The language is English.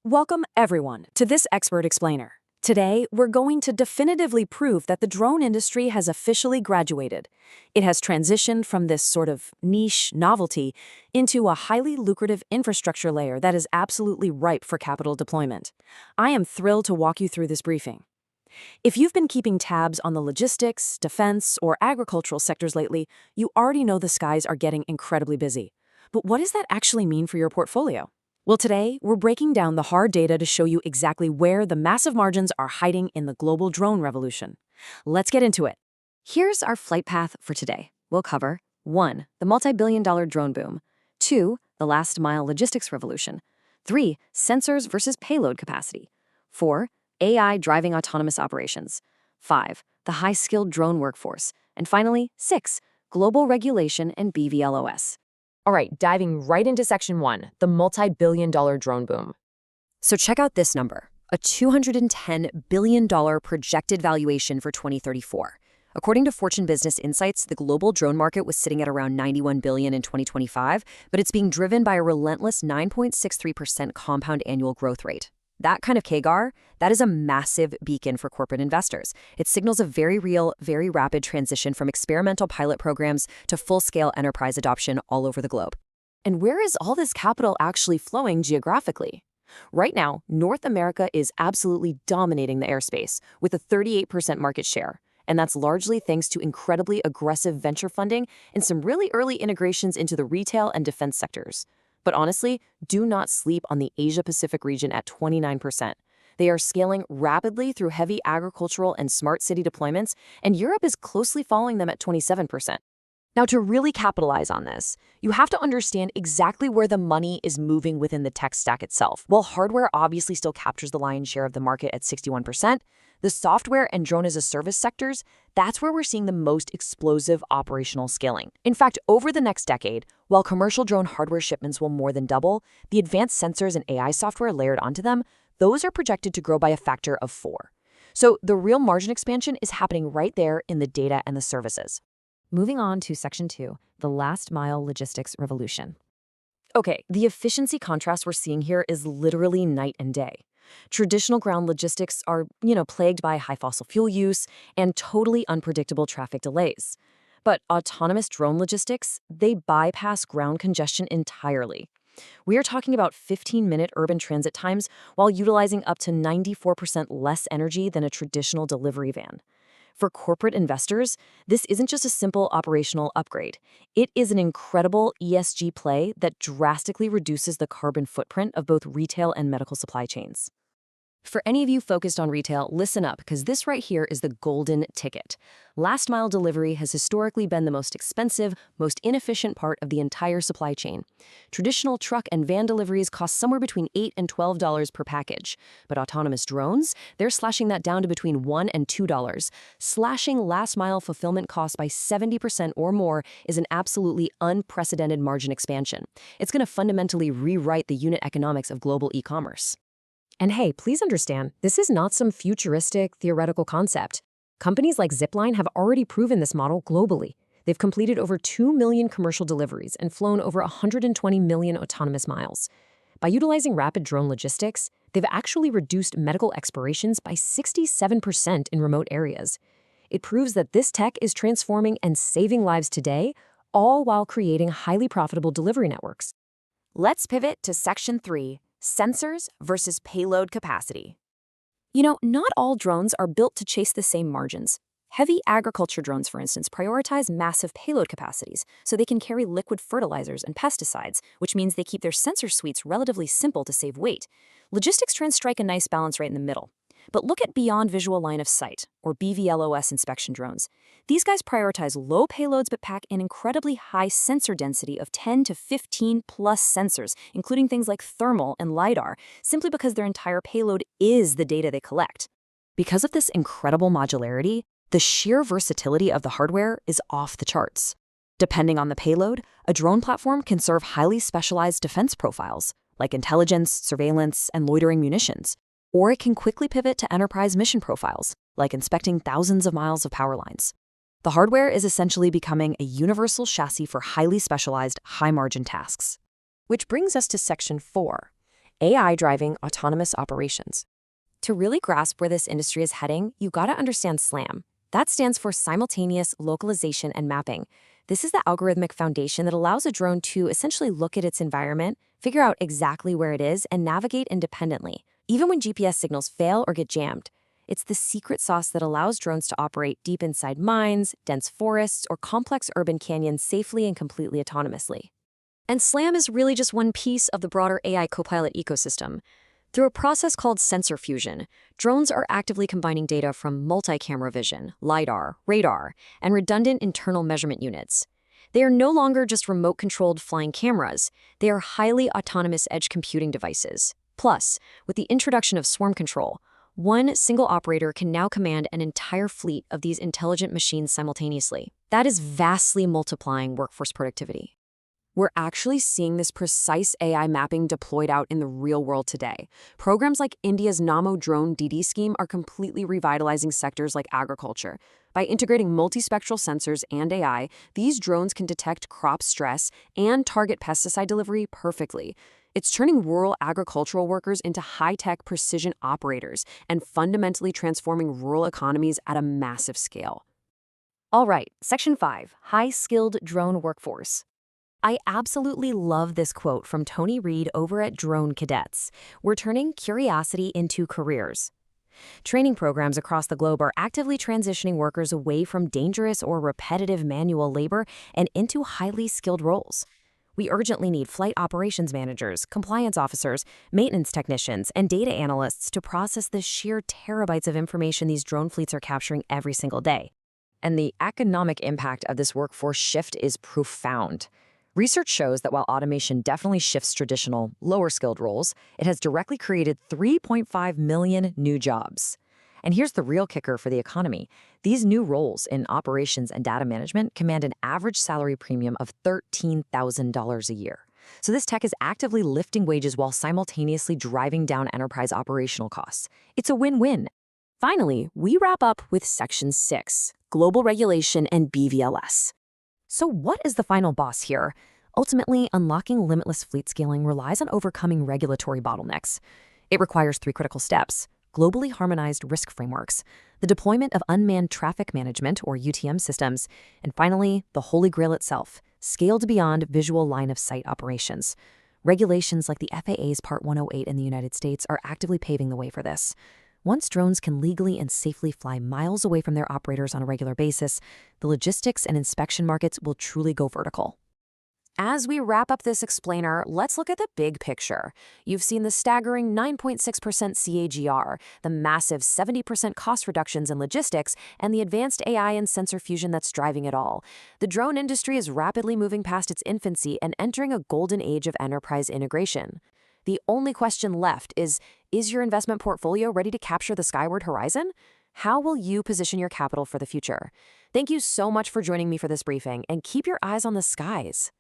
Welcome, everyone, to this Expert Explainer. Today, we're going to definitively prove that the drone industry has officially graduated. It has transitioned from this sort of niche novelty into a highly lucrative infrastructure layer that is absolutely ripe for capital deployment. I am thrilled to walk you through this briefing. If you've been keeping tabs on the logistics, defense, or agricultural sectors lately, you already know the skies are getting incredibly busy. But what does that actually mean for your portfolio? Well, today, we're breaking down the hard data to show you exactly where the massive margins are hiding in the global drone revolution. Let's get into it. Here's our flight path for today. We'll cover 1. The multi-billion-dollar drone boom. 2. The last-mile logistics revolution. 3. Sensors versus payload capacity. 4. AI driving autonomous operations. 5. The high-skilled drone workforce. And finally, 6. Global regulation and BVLOS. All right, diving right into Section 1, the multi-billion-dollar drone boom. So check out this number, a $210 billion projected valuation for 2034. According to Fortune Business Insights, the global drone market was sitting at around $91 billion in 2025, but it's being driven by a relentless 9.63% compound annual growth rate. That kind of CAGR, that is a massive beacon for corporate investors. It signals a very real, very rapid transition from experimental pilot programs to full-scale enterprise adoption all over the globe. And where is all this capital actually flowing geographically? Right now, North America is absolutely dominating the airspace with a 38% market share. And that's largely thanks to incredibly aggressive venture funding and some really early integrations into the retail and defense sectors. But honestly, do not sleep on the Asia-Pacific region at 29%. They are scaling rapidly through heavy agricultural and smart city deployments, and Europe is closely following them at 27%. Now, to really capitalize on this, you have to understand exactly where the money is moving within the tech stack itself. While hardware obviously still captures the lion's share of the market at 61%, the software and drone-as-a-service sectors, that's where we're seeing the most explosive operational scaling. In fact, over the next decade, while commercial drone hardware shipments will more than double, the advanced sensors and AI software layered onto them, those are projected to grow by a factor of 4. So the real margin expansion is happening right there in the data and the services. Moving on to Section 2, the last-mile logistics revolution. Okay, the efficiency contrast we're seeing here is literally night and day. Traditional ground logistics are, plagued by high fossil fuel use and totally unpredictable traffic delays. But autonomous drone logistics, they bypass ground congestion entirely. We are talking about 15-minute urban transit times while utilizing up to 94% less energy than a traditional delivery van. For corporate investors, this isn't just a simple operational upgrade. It is an incredible ESG play that drastically reduces the carbon footprint of both retail and medical supply chains. For any of you focused on retail, listen up, because this right here is the golden ticket. Last-mile delivery has historically been the most expensive, most inefficient part of the entire supply chain. Traditional truck and van deliveries cost somewhere between $8 and $12 per package. But autonomous drones, they're slashing that down to between $1 and $2. Slashing last-mile fulfillment costs by 70% or more is an absolutely unprecedented margin expansion. It's going to fundamentally rewrite the unit economics of global e-commerce. And hey, please understand, this is not some futuristic, theoretical concept. Companies like Zipline have already proven this model globally. They've completed over 2 million commercial deliveries and flown over 120 million autonomous miles. By utilizing rapid drone logistics, they've actually reduced medical expirations by 67% in remote areas. It proves that this tech is transforming and saving lives today, all while creating highly profitable delivery networks. Let's pivot to Section 3. Sensors versus payload capacity. Not all drones are built to chase the same margins. Heavy agriculture drones, for instance, prioritize massive payload capacities so they can carry liquid fertilizers and pesticides, which means they keep their sensor suites relatively simple to save weight. Logistics trends strike a nice balance right in the middle. But look at beyond visual line of sight, or BVLOS inspection drones. These guys prioritize low payloads but pack an incredibly high sensor density of 10 to 15 plus sensors, including things like thermal and LiDAR, simply because their entire payload is the data they collect. Because of this incredible modularity, the sheer versatility of the hardware is off the charts. Depending on the payload, a drone platform can serve highly specialized defense profiles, like intelligence, surveillance, and loitering munitions. Or it can quickly pivot to enterprise mission profiles, like inspecting thousands of miles of power lines. The hardware is essentially becoming a universal chassis for highly specialized, high-margin tasks. Which brings us to Section 4, AI driving autonomous operations. To really grasp where this industry is heading, you gotta understand SLAM. That stands for Simultaneous Localization and Mapping. This is the algorithmic foundation that allows a drone to essentially look at its environment, figure out exactly where it is, and navigate independently, even when GPS signals fail or get jammed. It's the secret sauce that allows drones to operate deep inside mines, dense forests, or complex urban canyons safely and completely autonomously. And SLAM is really just one piece of the broader AI copilot ecosystem. Through a process called sensor fusion, drones are actively combining data from multi-camera vision, LiDAR, radar, and redundant internal measurement units. They are no longer just remote-controlled flying cameras. They are highly autonomous edge computing devices. Plus, with the introduction of swarm control, one single operator can now command an entire fleet of these intelligent machines simultaneously. That is vastly multiplying workforce productivity. We're actually seeing this precise AI mapping deployed out in the real world today. Programs like India's Namo Drone Didi scheme are completely revitalizing sectors like agriculture. By integrating multispectral sensors and AI, these drones can detect crop stress and target pesticide delivery perfectly. It's turning rural agricultural workers into high-tech precision operators and fundamentally transforming rural economies at a massive scale. All right, Section 5, High-Skilled Drone Workforce. I absolutely love this quote from Tony Reed over at Drone Cadets. We're turning curiosity into careers. Training programs across the globe are actively transitioning workers away from dangerous or repetitive manual labor and into highly skilled roles. We urgently need flight operations managers, compliance officers, maintenance technicians, and data analysts to process the sheer terabytes of information these drone fleets are capturing every single day. And the economic impact of this workforce shift is profound. Research shows that while automation definitely shifts traditional, lower-skilled roles, it has directly created 3.5 million new jobs. And here's the real kicker for the economy. These new roles in operations and data management command an average salary premium of $13,000 a year. So this tech is actively lifting wages while simultaneously driving down enterprise operational costs. It's a win-win. Finally, we wrap up with Section 6, Global Regulation and BVLS. So what is the final boss here? Ultimately, unlocking limitless fleet scaling relies on overcoming regulatory bottlenecks. It requires 3 critical steps: globally harmonized risk frameworks, the deployment of unmanned traffic management or UTM systems, and finally, the holy grail itself, scaled beyond visual line-of-sight operations. Regulations like the FAA's Part 108 in the United States are actively paving the way for this. Once drones can legally and safely fly miles away from their operators on a regular basis, the logistics and inspection markets will truly go vertical. As we wrap up this explainer, let's look at the big picture. You've seen the staggering 9.6% CAGR, the massive 70% cost reductions in logistics, and the advanced AI and sensor fusion that's driving it all. The drone industry is rapidly moving past its infancy and entering a golden age of enterprise integration. The only question left is your investment portfolio ready to capture the Skyward Horizon? How will you position your capital for the future? Thank you so much for joining me for this briefing, and keep your eyes on the skies.